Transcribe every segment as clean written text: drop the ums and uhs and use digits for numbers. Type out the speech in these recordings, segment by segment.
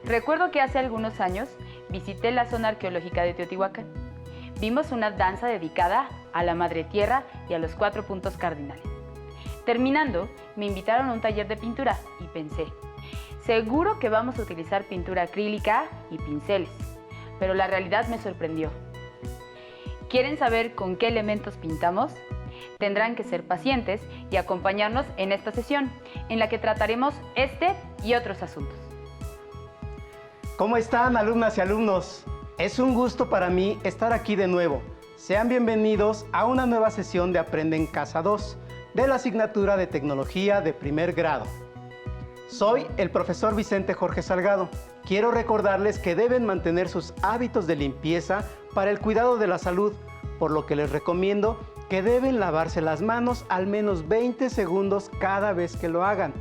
Recuerdo que hace algunos años visité la zona arqueológica de Teotihuacán. Vimos una danza dedicada a la Madre Tierra y a los 4 puntos cardinales. Terminando, me invitaron a un taller de pintura y pensé, seguro que vamos a utilizar pintura acrílica y pinceles, pero la realidad me sorprendió. ¿Quieren saber con qué elementos pintamos? Tendrán que ser pacientes y acompañarnos en esta sesión, en la que trataremos este y otros asuntos. ¿Cómo están, alumnas y alumnos? Es un gusto para mí estar aquí de nuevo. Sean bienvenidos a una nueva sesión de Aprende en Casa 2, de la asignatura de Tecnología de primer grado. Soy el profesor Vicente Jorge Salgado. Quiero recordarles que deben mantener sus hábitos de limpieza para el cuidado de la salud, por lo que les recomiendo que deben lavarse las manos al menos 20 segundos cada vez que lo hagan,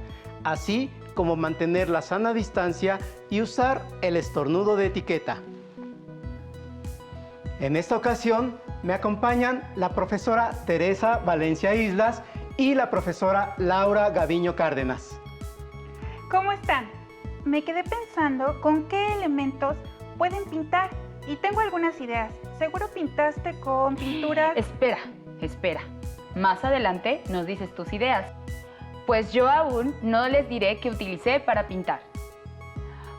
así como mantener la sana distancia y usar el estornudo de etiqueta. En esta ocasión me acompañan la profesora Teresa Valencia Islas y la profesora Laura Gaviño Cárdenas. ¿Cómo están? Me quedé pensando con qué elementos pueden pintar y tengo algunas ideas. Seguro pintaste con pinturas... Espera. Más adelante nos dices tus ideas, pues yo aún no les diré qué utilicé para pintar.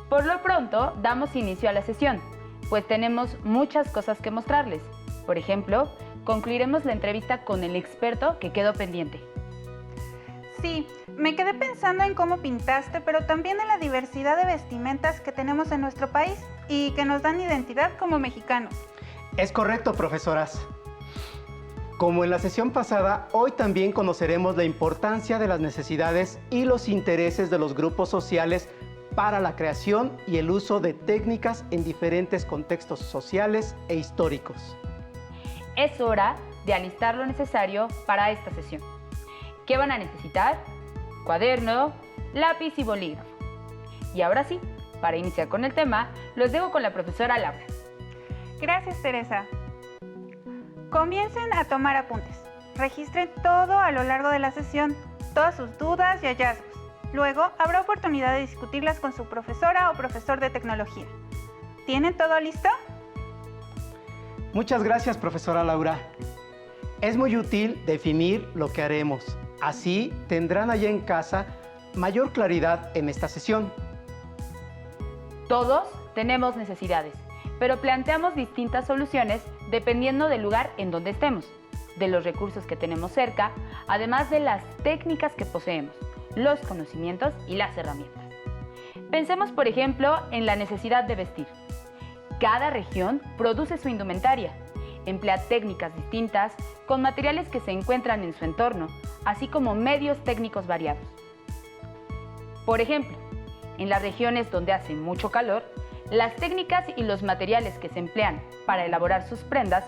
Por lo pronto, damos inicio a la sesión, pues tenemos muchas cosas que mostrarles. Por ejemplo, concluiremos la entrevista con el experto que quedó pendiente. Sí, me quedé pensando en cómo pintaste, pero también en la diversidad de vestimentas que tenemos en nuestro país y que nos dan identidad como mexicanos. Es correcto, profesoras. Como en la sesión pasada, hoy también conoceremos la importancia de las necesidades y los intereses de los grupos sociales para la creación y el uso de técnicas en diferentes contextos sociales e históricos. Es hora de alistar lo necesario para esta sesión. ¿Qué van a necesitar? Cuaderno, lápiz y bolígrafo. Y ahora sí, para iniciar con el tema, los dejo con la profesora Laura. Gracias, Teresa. Comiencen a tomar apuntes. Registren todo a lo largo de la sesión, todas sus dudas y hallazgos. Luego habrá oportunidad de discutirlas con su profesora o profesor de tecnología. ¿Tienen todo listo? Muchas gracias, profesora Laura. Es muy útil definir lo que haremos. Así tendrán allá en casa mayor claridad en esta sesión. Todos tenemos necesidades, pero planteamos distintas soluciones dependiendo del lugar en donde estemos, de los recursos que tenemos cerca, además de las técnicas que poseemos, los conocimientos y las herramientas. Pensemos, por ejemplo, en la necesidad de vestir. Cada región produce su indumentaria, emplea técnicas distintas con materiales que se encuentran en su entorno, así como medios técnicos variados. Por ejemplo, en las regiones donde hace mucho calor, las técnicas y los materiales que se emplean para elaborar sus prendas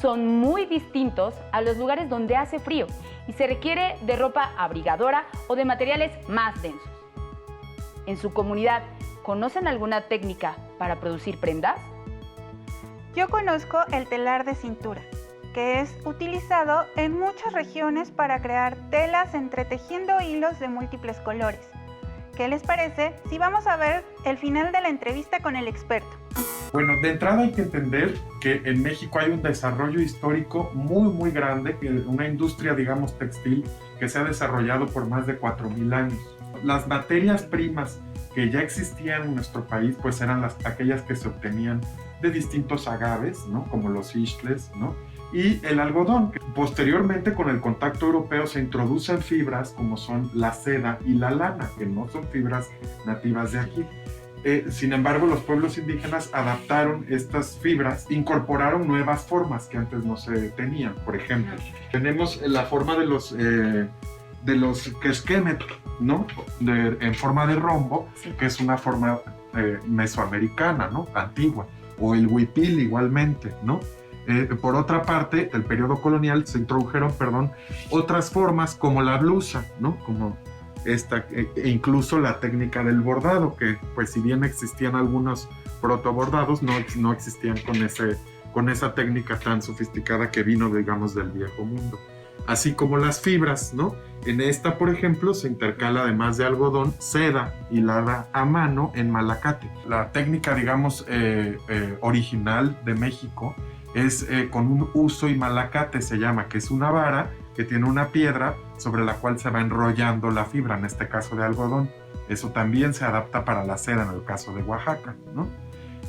son muy distintos a los lugares donde hace frío y se requiere de ropa abrigadora o de materiales más densos. En su comunidad, ¿conocen alguna técnica para producir prendas? Yo conozco el telar de cintura, que es utilizado en muchas regiones para crear telas entretejiendo hilos de múltiples colores. ¿Qué les parece si vamos a ver el final de la entrevista con el experto? Bueno, de entrada hay que entender que en México hay un desarrollo histórico muy grande, una industria, digamos, textil que se ha desarrollado por más de 4,000 años. Las materias primas que ya existían en nuestro país, pues eran aquellas que se obtenían de distintos agaves, ¿no? Como los ixtles, ¿no? Y el algodón. Posteriormente, con el contacto europeo, se introducen fibras como son la seda y la lana, que no son fibras nativas de aquí. Sin embargo, los pueblos indígenas adaptaron estas fibras, incorporaron nuevas formas que antes no se tenían. Por ejemplo, tenemos la forma de los quexquemet, ¿no? En forma de rombo, que es una forma mesoamericana, ¿no? Antigua. O el huipil igualmente, ¿no? Por otra parte, el periodo colonial se introdujeron, otras formas como la blusa, ¿no? Como esta, e incluso la técnica del bordado, que pues si bien existían algunos protobordados, no existían con esa técnica tan sofisticada que vino, digamos, del viejo mundo. así como las fibras, ¿no? En esta, por ejemplo, se intercala además de algodón, seda hilada a mano en malacate. La técnica, digamos, original de México es con un huso y malacate, se llama, que es una vara que tiene una piedra sobre la cual se va enrollando la fibra, en este caso de algodón. Eso también se adapta para la seda en el caso de Oaxaca, ¿no?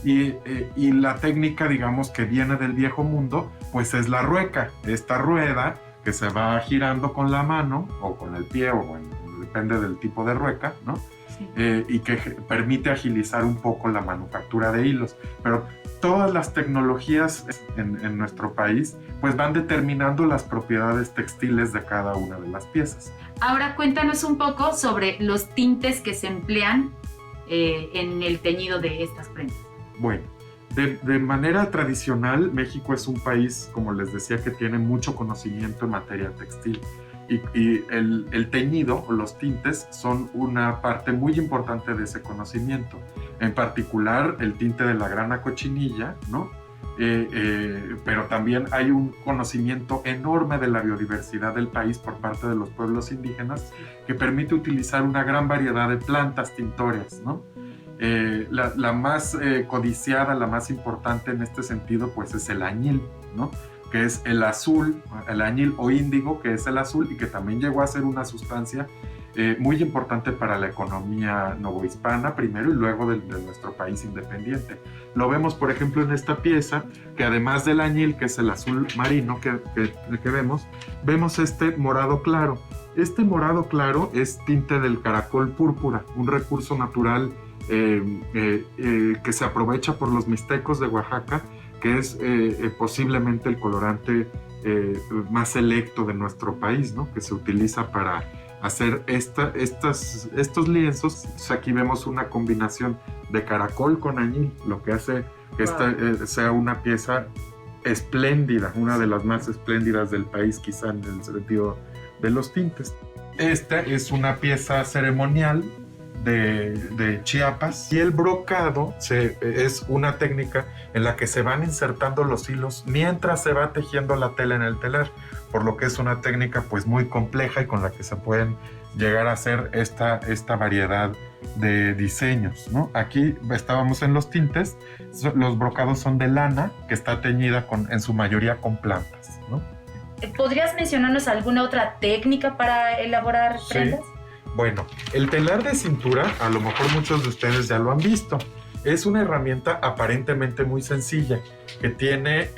Y la técnica, digamos, que viene del viejo mundo, pues es la rueca, esta rueda que se va girando con la mano o con el pie, o bueno, depende del tipo de rueca, ¿no? Sí. Y que permite agilizar un poco la manufactura de hilos. Pero todas las tecnologías en nuestro país pues van determinando las propiedades textiles de cada una de las piezas. Ahora cuéntanos un poco sobre los tintes que se emplean en el teñido de estas prendas. Bueno, de manera tradicional, México es un país, como les decía, que tiene mucho conocimiento en materia textil. Y el teñido o los tintes son una parte muy importante de ese conocimiento. En particular, el tinte de la grana cochinilla, ¿no? Pero también hay un conocimiento enorme de la biodiversidad del país por parte de los pueblos indígenas que permite utilizar una gran variedad de plantas tintorias, ¿no? La más codiciada, la más importante en este sentido, pues es el añil, ¿no? Que es el azul, el añil o índigo, que es el azul y que también llegó a ser una sustancia muy importante para la economía novohispana primero y luego de nuestro país independiente. Lo vemos, por ejemplo, en esta pieza, que además del añil, que es el azul marino que vemos este morado claro. Este morado claro es tinte del caracol púrpura, un recurso natural que se aprovecha por los mixtecos de Oaxaca, que es posiblemente el colorante más selecto de nuestro país, ¿no? Que se utiliza para hacer estos lienzos. Aquí vemos una combinación de caracol con añil, lo que hace que esta sea una pieza espléndida, una de las más espléndidas del país, quizá en el sentido de los tintes. Esta es una pieza ceremonial de Chiapas, y el brocado es una técnica en la que se van insertando los hilos mientras se va tejiendo la tela en el telar, por lo que es una técnica pues muy compleja y con la que se pueden llegar a hacer esta variedad de diseños, ¿no? Aquí estábamos en los tintes. Los brocados son de lana que está teñida en su mayoría con plantas, ¿no? ¿Podrías mencionarnos alguna otra técnica para elaborar prendas? Sí. Bueno, el telar de cintura, a lo mejor muchos de ustedes ya lo han visto. Es una herramienta aparentemente muy sencilla, que tiene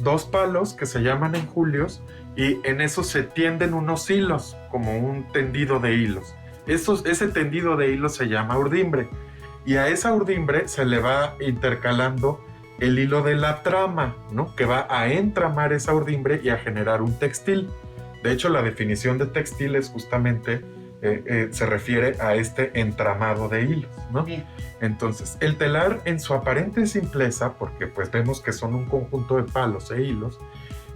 2 palos que se llaman enjulios, y en eso se tienden unos hilos, como un tendido de hilos. Ese tendido de hilos se llama urdimbre, y a esa urdimbre se le va intercalando el hilo de la trama, ¿no? Que va a entramar esa urdimbre y a generar un textil. De hecho, la definición de textil es justamente se refiere a este entramado de hilos, ¿no? Bien. Entonces, el telar en su aparente simpleza, porque pues vemos que son un conjunto de palos e hilos,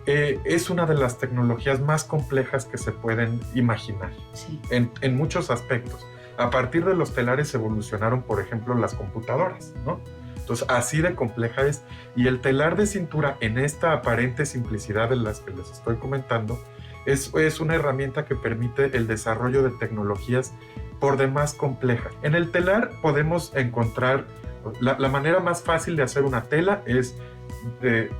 es una de las tecnologías más complejas que se pueden imaginar, sí, en muchos aspectos. A partir de los telares evolucionaron, por ejemplo, las computadoras, ¿no? Entonces, así de compleja es. Y el telar de cintura, en esta aparente simplicidad de las que les estoy comentando, es una herramienta que permite el desarrollo de tecnologías por demás complejas. En el telar podemos encontrar, la manera más fácil de hacer una tela es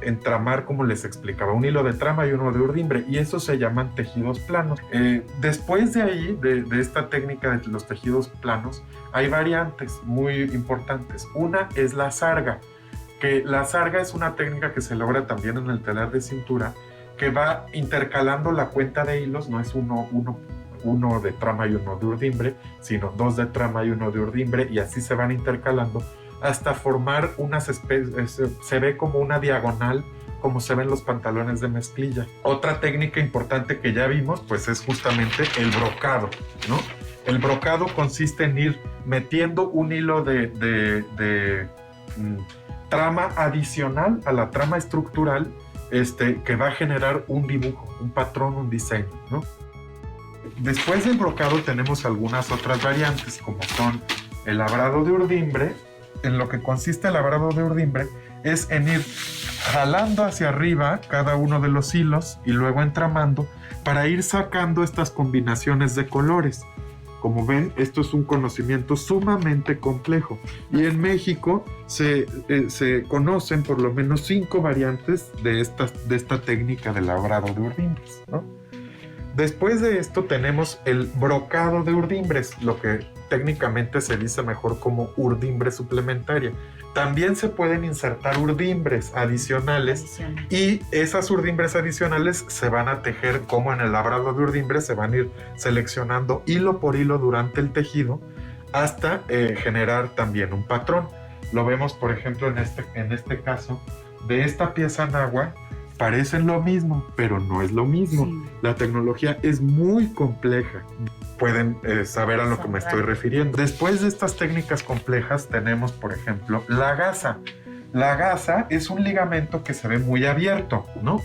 entramar, como les explicaba, un hilo de trama y uno de urdimbre, y eso se llaman tejidos planos. Después de ahí, de esta técnica de los tejidos planos, hay variantes muy importantes. Una es la sarga, que la sarga es una técnica que se logra también en el telar de cintura, que va intercalando la cuenta de hilos, no es uno de trama y uno de urdimbre, sino 2 de trama y 1 de urdimbre, y así se van intercalando hasta formar unas especies, se ve como una diagonal, como se ven los pantalones de mezclilla. Otra técnica importante que ya vimos, pues es justamente el brocado, ¿no? El brocado consiste en ir metiendo un hilo de trama adicional a la trama estructural, que va a generar un dibujo, un patrón, un diseño, ¿no? Después del brocado tenemos algunas otras variantes, como son el labrado de urdimbre. En lo que consiste el labrado de urdimbre es en ir jalando hacia arriba cada uno de los hilos y luego entramando para ir sacando estas combinaciones de colores. Como ven, esto es un conocimiento sumamente complejo. Y en México se conocen por lo menos 5 variantes de esta técnica de labrado de urdimbres, ¿no? Después de esto tenemos el brocado de urdimbres, lo que técnicamente se dice mejor como urdimbre suplementaria. También se pueden insertar urdimbres adicionales y esas urdimbres adicionales se van a tejer como en el labrado de urdimbres, se van a ir seleccionando hilo por hilo durante el tejido hasta generar también un patrón. Lo vemos, por ejemplo, en este caso de esta pieza náhuatl. Parecen lo mismo, pero no es lo mismo. Sí. La tecnología es muy compleja. Pueden saber a lo que me estoy refiriendo. Después de estas técnicas complejas tenemos, por ejemplo, la gasa. La gasa es un ligamento que se ve muy abierto, ¿no?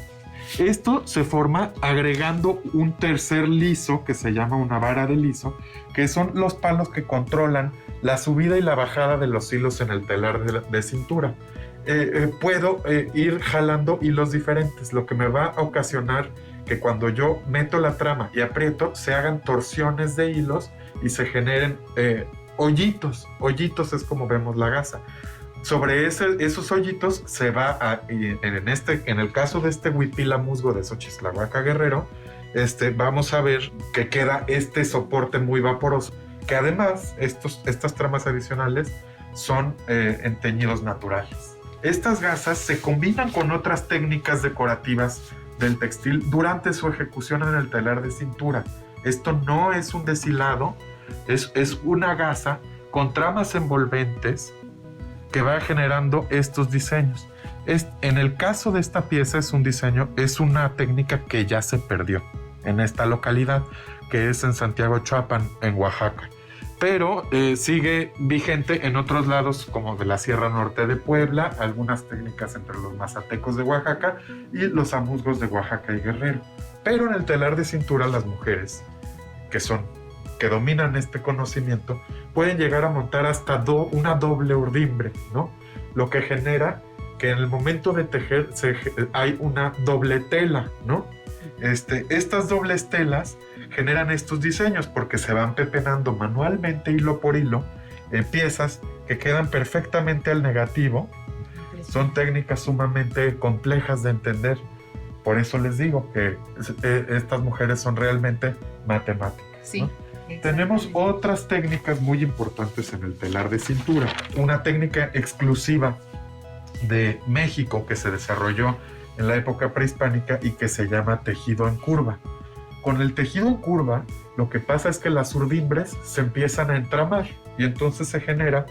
Esto se forma agregando un tercer liso que se llama una vara de liso, que son los palos que controlan la subida y la bajada de los hilos en el telar de cintura. Puedo ir jalando hilos diferentes, lo que me va a ocasionar que cuando yo meto la trama y aprieto se hagan torsiones de hilos y se generen hoyitos. Hoyitos es como vemos la gasa. Sobre esos hoyitos se va a, en el caso de este huipila musgo de Xochitlahuaca Guerrero, vamos a ver que queda este soporte muy vaporoso, que además estas tramas adicionales son en teñidos naturales. Estas gasas se combinan con otras técnicas decorativas del textil durante su ejecución en el telar de cintura. Esto no es un deshilado, es una gasa con tramas envolventes que va generando estos diseños. En el caso de esta pieza es una técnica que ya se perdió en esta localidad, que es en Santiago Chuapan, en Oaxaca. Pero sigue vigente en otros lados como de la Sierra Norte de Puebla, algunas técnicas entre los mazatecos de Oaxaca y los amuzgos de Oaxaca y Guerrero. Pero en el telar de cintura las mujeres que dominan este conocimiento pueden llegar a montar hasta una doble urdimbre, ¿no? Lo que genera que en el momento de tejer hay una doble tela, ¿no? Estas dobles telas generan estos diseños porque se van pepenando manualmente hilo por hilo piezas que quedan perfectamente al negativo. Son técnicas sumamente complejas de entender. Por eso les digo que estas mujeres son realmente matemáticas, sí, ¿no? Tenemos otras técnicas muy importantes en el telar de cintura. Una técnica exclusiva de México que se desarrolló en la época prehispánica y que se llama tejido en curva. Con el tejido en curva, lo que pasa es que las urdimbres se empiezan a entramar y entonces se genera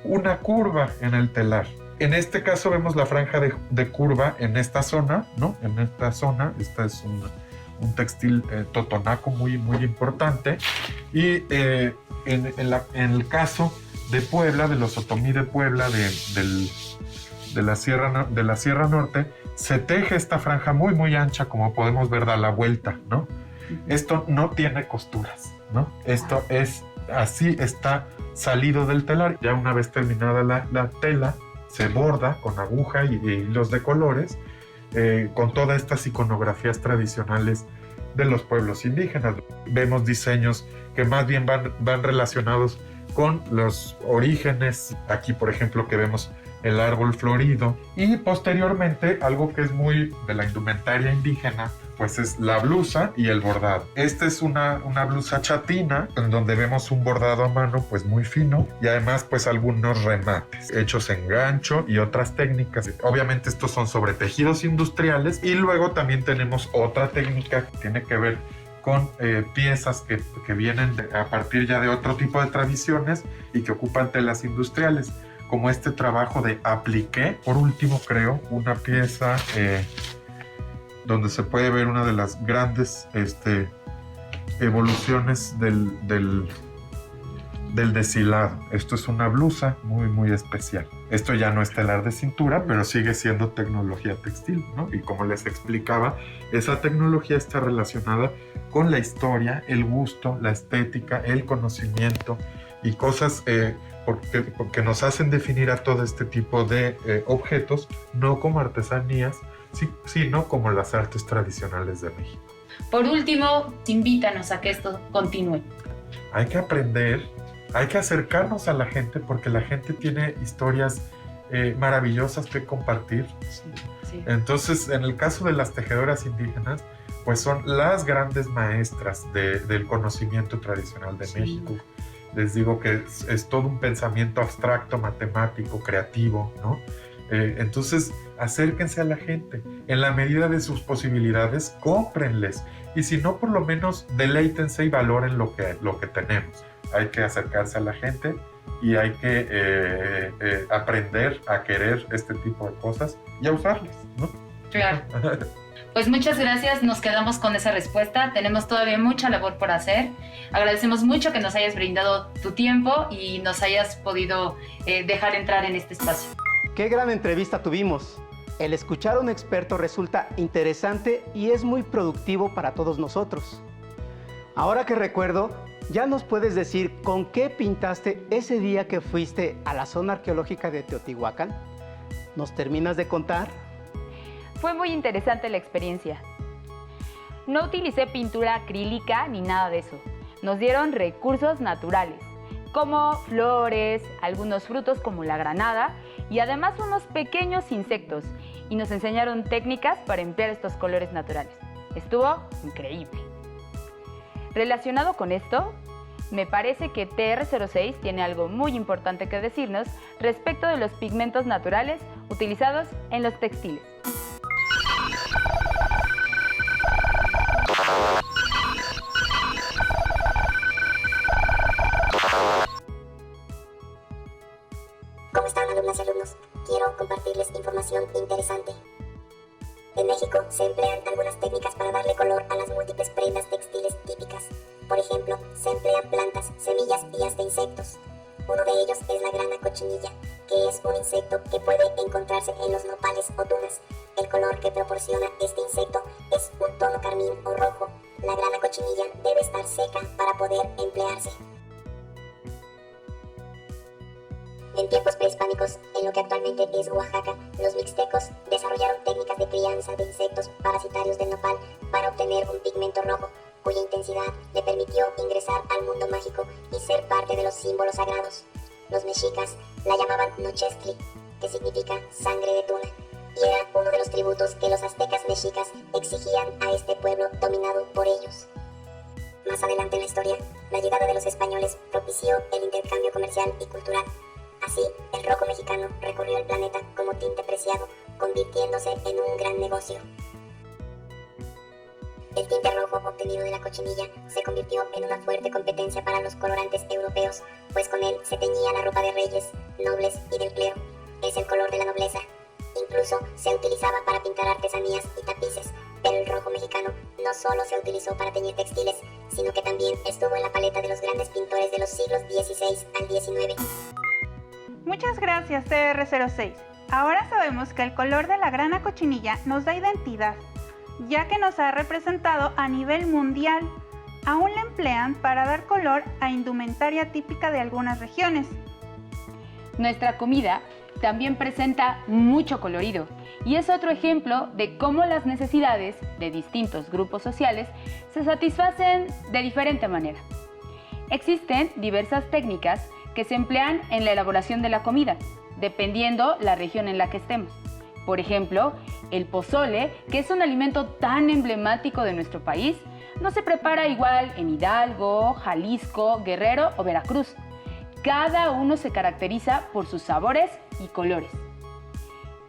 una curva en el telar. En este caso vemos la franja de curva en esta zona, ¿no? En esta zona, esta es un textil totonaco muy, muy importante. Y en el caso de Puebla, de los otomí de Puebla, de la Sierra Norte, se teje esta franja muy, muy ancha, como podemos ver, da la vuelta, ¿no? Esto no tiene costuras, ¿no? Esto es así, está salido del telar. Ya una vez terminada la tela, se borda con aguja y hilos de colores, con todas estas iconografías tradicionales de los pueblos indígenas. Vemos diseños que más bien van relacionados con los orígenes. Aquí, por ejemplo, que vemos el árbol florido, y posteriormente algo que es muy de la indumentaria indígena, pues es la blusa y el bordado. Esta es una blusa chatina en donde vemos un bordado a mano pues muy fino y además pues algunos remates hechos en gancho y otras técnicas. Obviamente estos son sobre tejidos industriales, y luego también tenemos otra técnica que tiene que ver con piezas que vienen a partir ya de otro tipo de tradiciones y que ocupan telas industriales, como este trabajo de apliqué. Por último, creo, una pieza donde se puede ver una de las grandes evoluciones del deshilado. Esto es una blusa muy, muy especial. Esto ya no es telar de cintura, pero sigue siendo tecnología textil, ¿no? Y como les explicaba, esa tecnología está relacionada con la historia, el gusto, la estética, el conocimiento y cosas porque nos hacen definir a todo este tipo de objetos, no como artesanías, sino como las artes tradicionales de México. Por último, invítanos a que esto continúe. Hay que aprender, hay que acercarnos a la gente, porque la gente tiene historias maravillosas que compartir. Sí. Entonces, en el caso de las tejedoras indígenas, pues son las grandes maestras del conocimiento tradicional de México. Les digo que es todo un pensamiento abstracto, matemático, creativo, ¿no? Entonces, acérquense a la gente. En la medida de sus posibilidades, cómprenles. Y si no, por lo menos deleítense y valoren lo que tenemos. Hay que acercarse a la gente y hay que aprender a querer este tipo de cosas y a usarlas, ¿no? Claro. Pues muchas gracias, nos quedamos con esa respuesta. Tenemos todavía mucha labor por hacer. Agradecemos mucho que nos hayas brindado tu tiempo y nos hayas podido dejar entrar en este espacio. ¡Qué gran entrevista tuvimos! El escuchar a un experto resulta interesante y es muy productivo para todos nosotros. Ahora que recuerdo, ¿ya nos puedes decir con qué pintaste ese día que fuiste a la zona arqueológica de Teotihuacán? ¿Nos terminas de contar? Fue muy interesante la experiencia. No utilicé pintura acrílica ni nada de eso. Nos dieron recursos naturales, como flores, algunos frutos como la granada y además unos pequeños insectos, y nos enseñaron técnicas para emplear estos colores naturales. Estuvo increíble. Relacionado con esto, me parece que TR06 tiene algo muy importante que decirnos respecto de los pigmentos naturales utilizados en los textiles. ¿Cómo están, alumnas y alumnos? Quiero compartirles información interesante. En México se emplean algunas técnicas para darle color a las múltiples prendas textiles típicas. Por ejemplo, se emplean plantas, semillas y hasta insectos. Uno de ellos es la grana cochinilla, que es un insecto que puede encontrarse en los nopales o tunas. El color que proporciona este insecto es un tono carmín o rojo. La grana cochinilla debe estar seca para poder emplearse. En tiempos prehispánicos, en lo que actualmente es Oaxaca, los mixtecos desarrollaron técnicas de crianza de insectos parasitarios del nopal para obtener un pigmento rojo, cuya intensidad le permitió ingresar al mundo mágico y ser parte de los símbolos sagrados. Los mexicas la llamaban Nochestli, que significa sangre de tuna, y era uno de los tributos que los aztecas mexicas exigían a este pueblo dominado por ellos. Más adelante en la historia, la llegada de los españoles propició el intercambio comercial y cultural. Así, el rojo mexicano recorrió el planeta como tinte preciado, convirtiéndose en un gran negocio. El tinte rojo obtenido de la cochinilla se convirtió en una fuerte competencia para los colorantes europeos, pues con él se teñía la ropa de reyes, nobles y del clero. Es el color de la nobleza. Incluso se utilizaba para pintar artesanías y tapices, pero el rojo mexicano no solo se utilizó para teñir textiles, sino que también estuvo en la paleta de los grandes pintores de los siglos XVI al XIX. Muchas gracias, TR06. Ahora sabemos que el color de la grana cochinilla nos da identidad, ya que nos ha representado a nivel mundial. Aún la emplean para dar color a indumentaria típica de algunas regiones. Nuestra comida también presenta mucho colorido y es otro ejemplo de cómo las necesidades de distintos grupos sociales se satisfacen de diferente manera. Existen diversas técnicas que se emplean en la elaboración de la comida, dependiendo la región en la que estemos. Por ejemplo, el pozole, que es un alimento tan emblemático de nuestro país, no se prepara igual en Hidalgo, Jalisco, Guerrero o Veracruz. Cada uno se caracteriza por sus sabores y colores.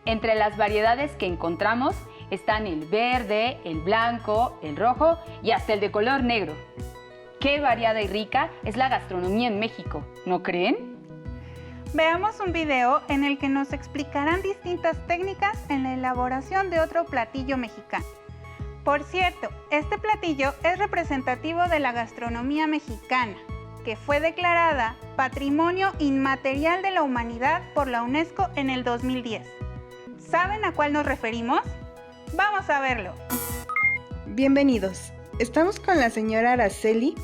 Entre las variedades que encontramos están el verde, el blanco, el rojo y hasta el de color negro. Qué variada y rica es la gastronomía en México, ¿no creen? Veamos un video en el que nos explicarán distintas técnicas en la elaboración de otro platillo mexicano. Por cierto, este platillo es representativo de la gastronomía mexicana, que fue declarada Patrimonio Inmaterial de la Humanidad por la UNESCO en el 2010. ¿Saben a cuál nos referimos? ¡Vamos a verlo! Bienvenidos. Estamos con la señora Araceli,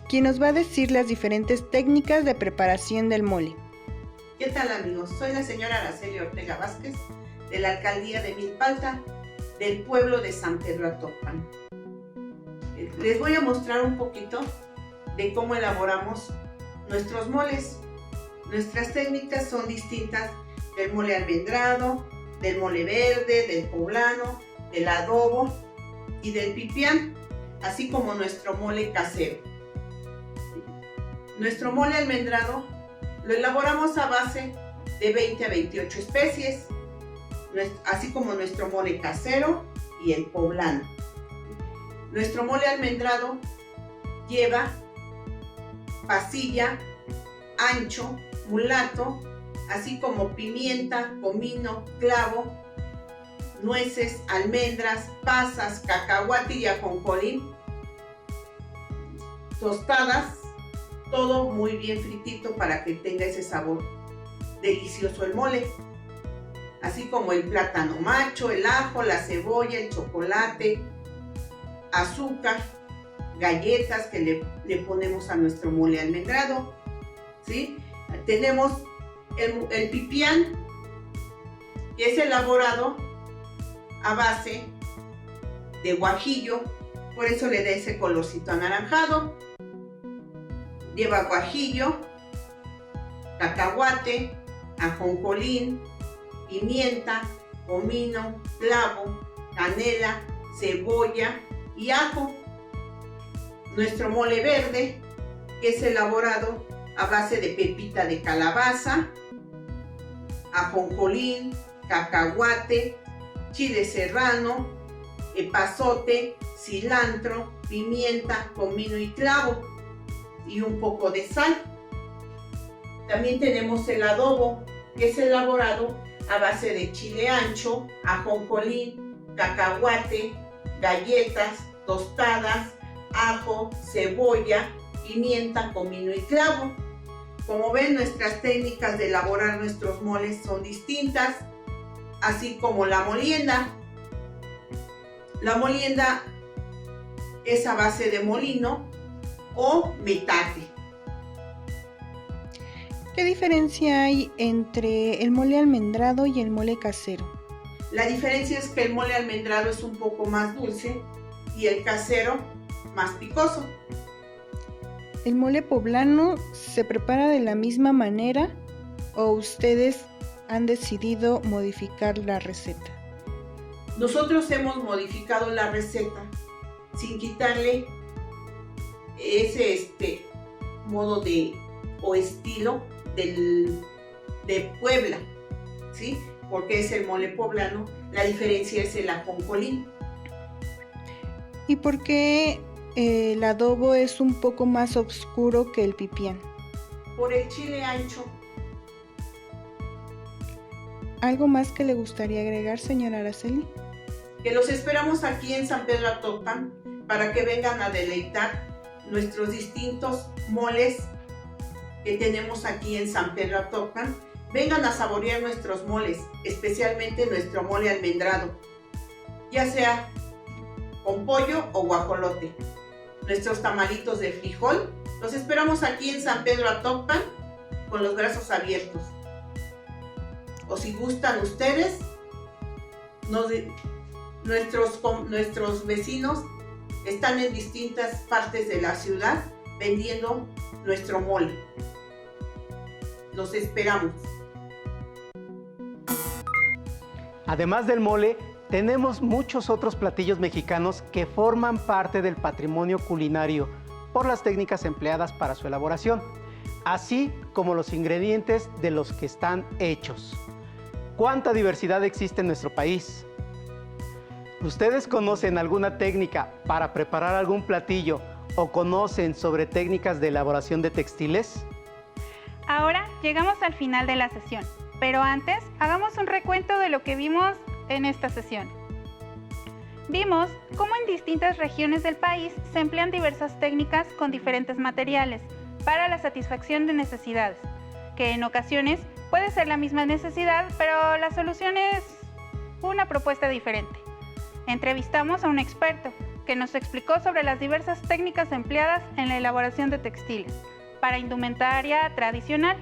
quien nos va a decir las diferentes técnicas de preparación del mole. ¿Qué tal, amigos? Soy la señora Araceli Ortega Vázquez, de la alcaldía de Milpalta, del pueblo de San Pedro Atopán. Les voy a mostrar un poquito de cómo elaboramos nuestros moles. Nuestras técnicas son distintas del mole almendrado, del mole verde, del poblano, del adobo y del pipián, así como nuestro mole casero. Nuestro mole almendrado lo elaboramos a base de 20 a 28 especies, así como nuestro mole casero y el poblano. Nuestro mole almendrado lleva pasilla, ancho, mulato, así como pimienta, comino, clavo, nueces, almendras, pasas, cacahuate y ajonjolí, tostadas, todo muy bien fritito para que tenga ese sabor delicioso el mole, así como el plátano macho, el ajo, la cebolla, el chocolate, azúcar, galletas que le ponemos a nuestro mole almendrado, ¿sí? Tenemos el pipián, que es elaborado a base de guajillo, por eso le da ese colorcito anaranjado. Lleva guajillo, cacahuate, ajonjolín, pimienta, comino, clavo, canela, cebolla y ajo. Nuestro mole verde, que es elaborado a base de pepita de calabaza, ajonjolín, cacahuate, chile serrano, epazote, cilantro, pimienta, comino y clavo, y un poco de sal. También tenemos el adobo, que es elaborado a base de chile ancho, ajonjolín, cacahuate, galletas, tostadas, ajo, cebolla, pimienta, comino y clavo. Como ven, nuestras técnicas de elaborar nuestros moles son distintas, así como la molienda. La molienda es a base de molino o metate. ¿Qué diferencia hay entre el mole almendrado y el mole casero? La diferencia es que el mole almendrado es un poco más dulce y el casero más picoso. ¿El mole poblano se prepara de la misma manera o ustedes han decidido modificar la receta? Nosotros hemos modificado la receta sin quitarle ese modo o estilo de Puebla, ¿sí? Porque es el mole poblano, la diferencia es el ajonjolí. ¿Y por qué el adobo es un poco más oscuro que el pipián? Por el chile ancho. ¿Algo más que le gustaría agregar, señora Araceli? Que los esperamos aquí en San Pedro Atopán para que vengan a deleitar nuestros distintos moles que tenemos aquí en San Pedro Atopán. Vengan a saborear nuestros moles, especialmente nuestro mole almendrado, ya sea con pollo o guajolote. Nuestros tamalitos de frijol, los esperamos aquí en San Pedro Atopán con los brazos abiertos. O si gustan ustedes, nuestros vecinos están en distintas partes de la ciudad vendiendo nuestro mole. Los esperamos. Además del mole, tenemos muchos otros platillos mexicanos que forman parte del patrimonio culinario por las técnicas empleadas para su elaboración, así como los ingredientes de los que están hechos. ¿Cuánta diversidad existe en nuestro país? ¿Ustedes conocen alguna técnica para preparar algún platillo o conocen sobre técnicas de elaboración de textiles? Ahora llegamos al final de la sesión, pero antes hagamos un recuento de lo que vimos en esta sesión. Vimos cómo en distintas regiones del país se emplean diversas técnicas con diferentes materiales para la satisfacción de necesidades, que en ocasiones puede ser la misma necesidad, pero la solución es una propuesta diferente. Entrevistamos a un experto que nos explicó sobre las diversas técnicas empleadas en la elaboración de textiles para indumentaria tradicional,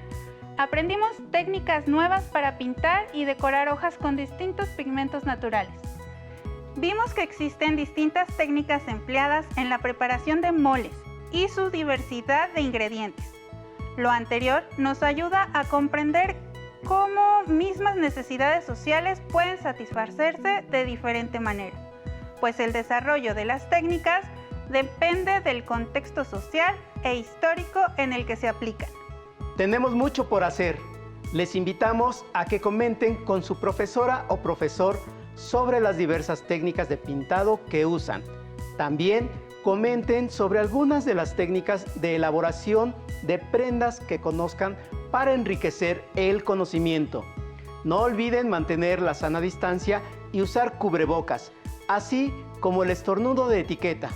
Aprendimos técnicas nuevas para pintar y decorar hojas con distintos pigmentos naturales. Vimos que existen distintas técnicas empleadas en la preparación de moles y su diversidad de ingredientes. Lo anterior nos ayuda a comprender cómo mismas necesidades sociales pueden satisfacerse de diferente manera, pues el desarrollo de las técnicas depende del contexto social e histórico en el que se aplican. Tenemos mucho por hacer. Les invitamos a que comenten con su profesora o profesor sobre las diversas técnicas de pintado que usan. También comenten sobre algunas de las técnicas de elaboración de prendas que conozcan para enriquecer el conocimiento. No olviden mantener la sana distancia y usar cubrebocas, así como el estornudo de etiqueta.